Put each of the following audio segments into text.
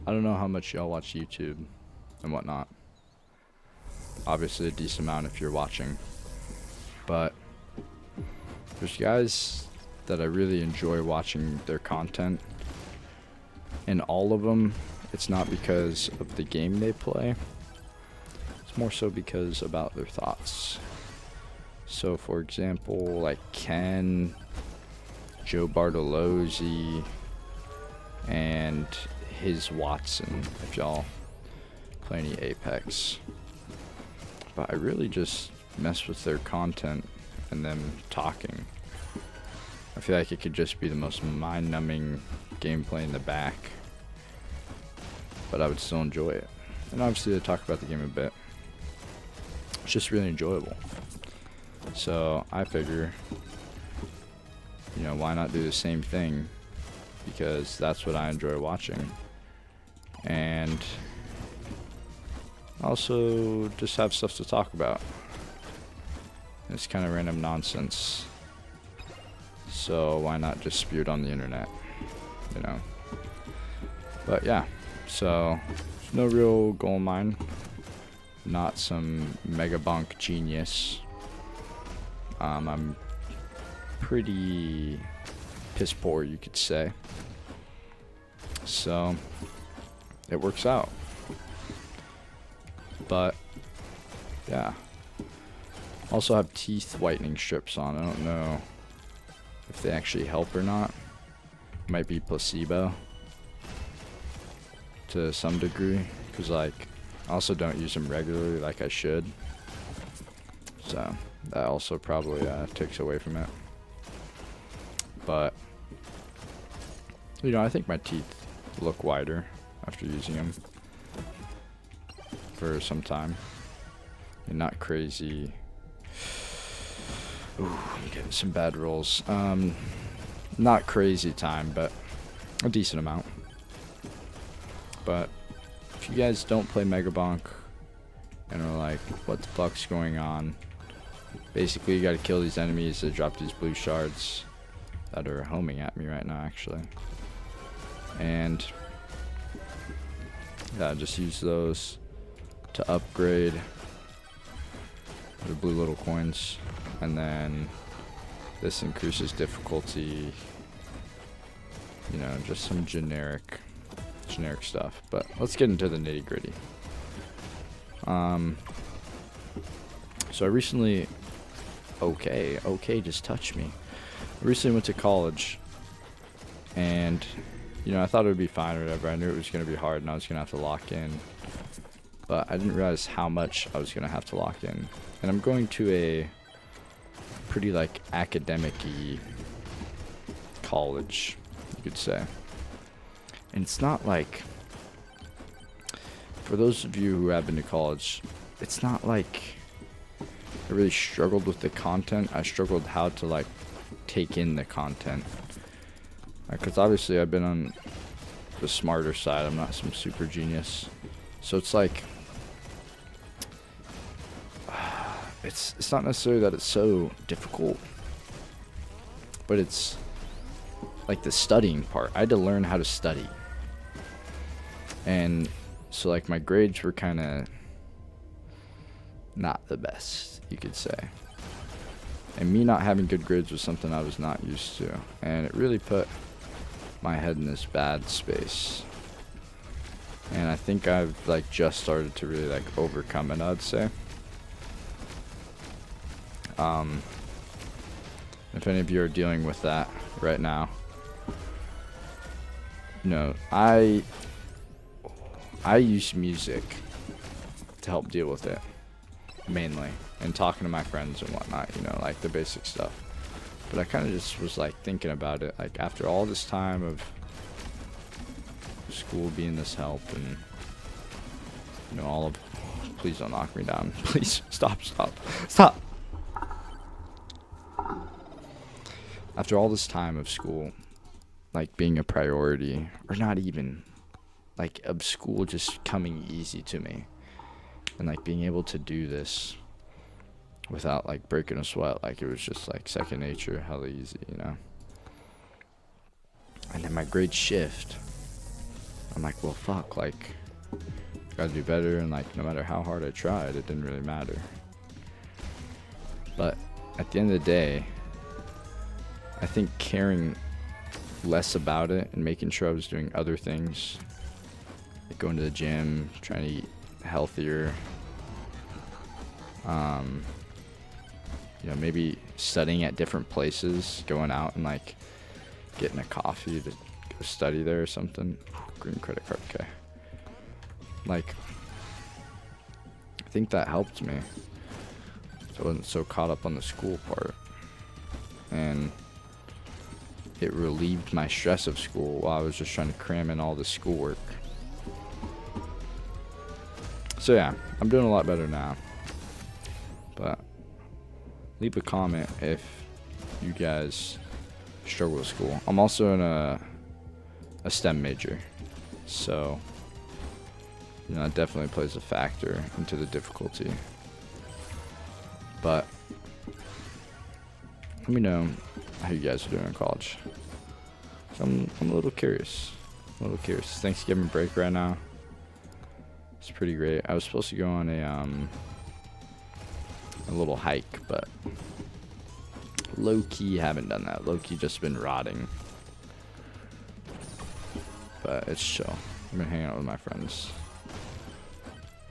I don't know how much y'all watch YouTube and whatnot. Obviously a decent amount if you're watching. But there's guys that I really enjoy watching their content. And all of them, it's not because of the game they play. It's more so because about their thoughts. So for example, like Ken, Joe Bartolozzi, and his Wattson, if y'all play any Apex. But I really just mess with their content and them talking. I feel like it could just be the most mind-numbing gameplay in the back, but I would still enjoy it. And obviously they talk about the game a bit. It's just really enjoyable. So I figure, you know, why not do the same thing? Because that's what I enjoy watching. And also just have stuff to talk about. It's kind of random nonsense. So why not just spew it on the internet, you know? But yeah, so no real goal of mine. Not some mega bonk genius. I'm pretty piss poor, you could say. So it works out. But yeah. Also have teeth whitening strips on. I don't know if they actually help or not. Might be placebo to some degree, because like I also don't use them regularly like I should. So that also probably takes away from it. But you know, I think my teeth look whiter after using them for some time. And not crazy. Ooh, I'm getting some bad rolls. Not crazy time, but a decent amount. But if you guys don't play Mega Bonk and are like, what the fuck's going on? Basically, you gotta kill these enemies that drop these blue shards that are homing at me right now, actually. And yeah, just use those to upgrade the blue little coins. And then this increases difficulty. You know, just some generic stuff. But let's get into the nitty gritty. So I recently, okay, just touch me. I recently went to college, and you know, I thought it would be fine or whatever. I knew it was going to be hard and I was going to have to lock in, but I didn't realize how much I was going to have to lock in. And I'm going to a pretty like academic-y college, you could say. And it's not like, for those of you who have been to college, it's not like I really struggled with the content. I struggled how to like take in the content. Because obviously I've been on the smarter side. I'm not some super genius. So it's like, it's not necessarily that it's so difficult, but it's like the studying part. I had to learn how to study. And so like my grades were kind of not the best, you could say. And me not having good grades was something I was not used to. And it really put my head in this bad space. And I think I've like just started to really like overcome it, I'd say. If any of you are dealing with that right now, you know, I use music to help deal with it, mainly, and talking to my friends and whatnot, you know, like the basic stuff. But I kind of just was like thinking about it, like after all this time of school being this help, and you know, all of, please don't knock me down, please stop. After all this time of school, like being a priority, or not even, like of school just coming easy to me, and like being able to do this without like breaking a sweat, like it was just like second nature, hella easy, you know. And then my grades shift. I'm like, well, fuck, like, gotta do better, and like, no matter how hard I tried, it didn't really matter. But at the end of the day, I think caring less about it and making sure I was doing other things, like going to the gym, trying to eat healthier, you know, maybe studying at different places, going out and like getting a coffee to go study there or something. Green credit card, okay. Like, I think that helped me. So I wasn't so caught up on the school part. And it relieved my stress of school while I was just trying to cram in all the schoolwork. So yeah, I'm doing a lot better now. But leave a comment if you guys struggle with school. I'm also in a STEM major, so you know, that definitely plays a factor into the difficulty. But let me know how you guys are doing in college. So I'm a little curious. Thanksgiving break right now. It's pretty great. I was supposed to go on a little hike, but low-key haven't done that. Low-key just been rotting. But it's chill. I've been hanging out with my friends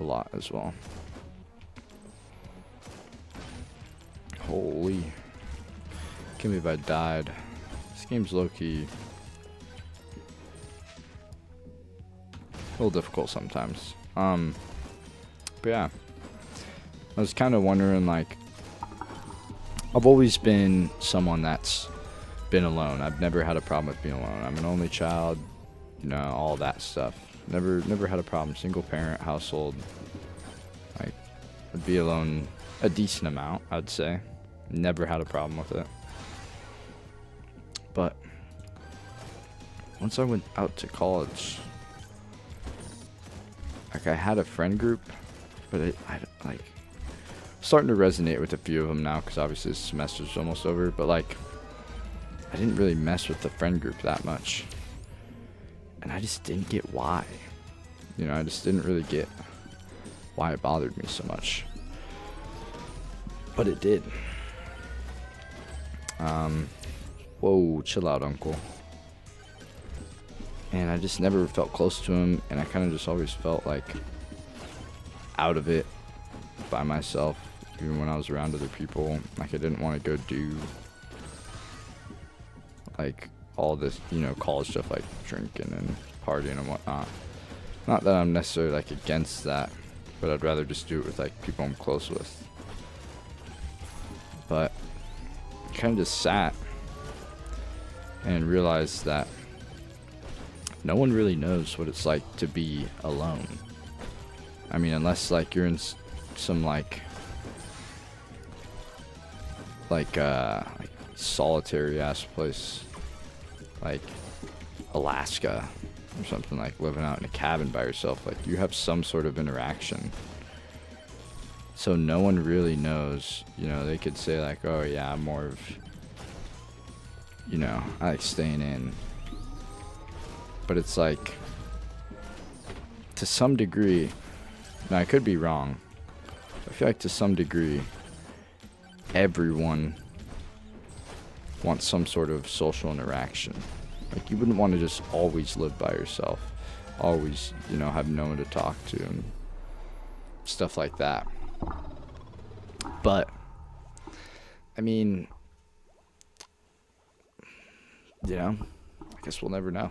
a lot as well. Holy. Can't believe I died. This game's low-key a little difficult sometimes. But yeah. I was kind of wondering, like, I've always been someone that's been alone. I've never had a problem with being alone. I'm an only child, you know, all that stuff. Never had a problem. Single parent household. Like, I'd be alone a decent amount, I'd say. Never had a problem with it. But once I went out to college, like, I had a friend group, but I like starting to resonate with a few of them now because obviously the semester's almost over. But like, I didn't really mess with the friend group that much, and I just didn't get why. You know, I just didn't really get why it bothered me so much, but it did. Whoa, chill out, uncle. And I just never felt close to him, and I kind of just always felt like out of it by myself, even when I was around other people. Like, I didn't want to go do like all this, you know, college stuff, like drinking and partying and whatnot. Not that I'm necessarily like against that, but I'd rather just do it with like people I'm close with. But I kind of just sat and realized that no one really knows what it's like to be alone. I mean, unless like you're in some like solitary ass place like Alaska or something, like living out in a cabin by yourself. Like, you have some sort of interaction, so no one really knows. You know, they could say like, oh yeah, I'm more of, you know, I like staying in. But it's like, to some degree, now I could be wrong, I feel like to some degree everyone wants some sort of social interaction. Like, you wouldn't want to just always live by yourself, always, you know, have no one to talk to and stuff like that. But I mean, you know, I guess we'll never know.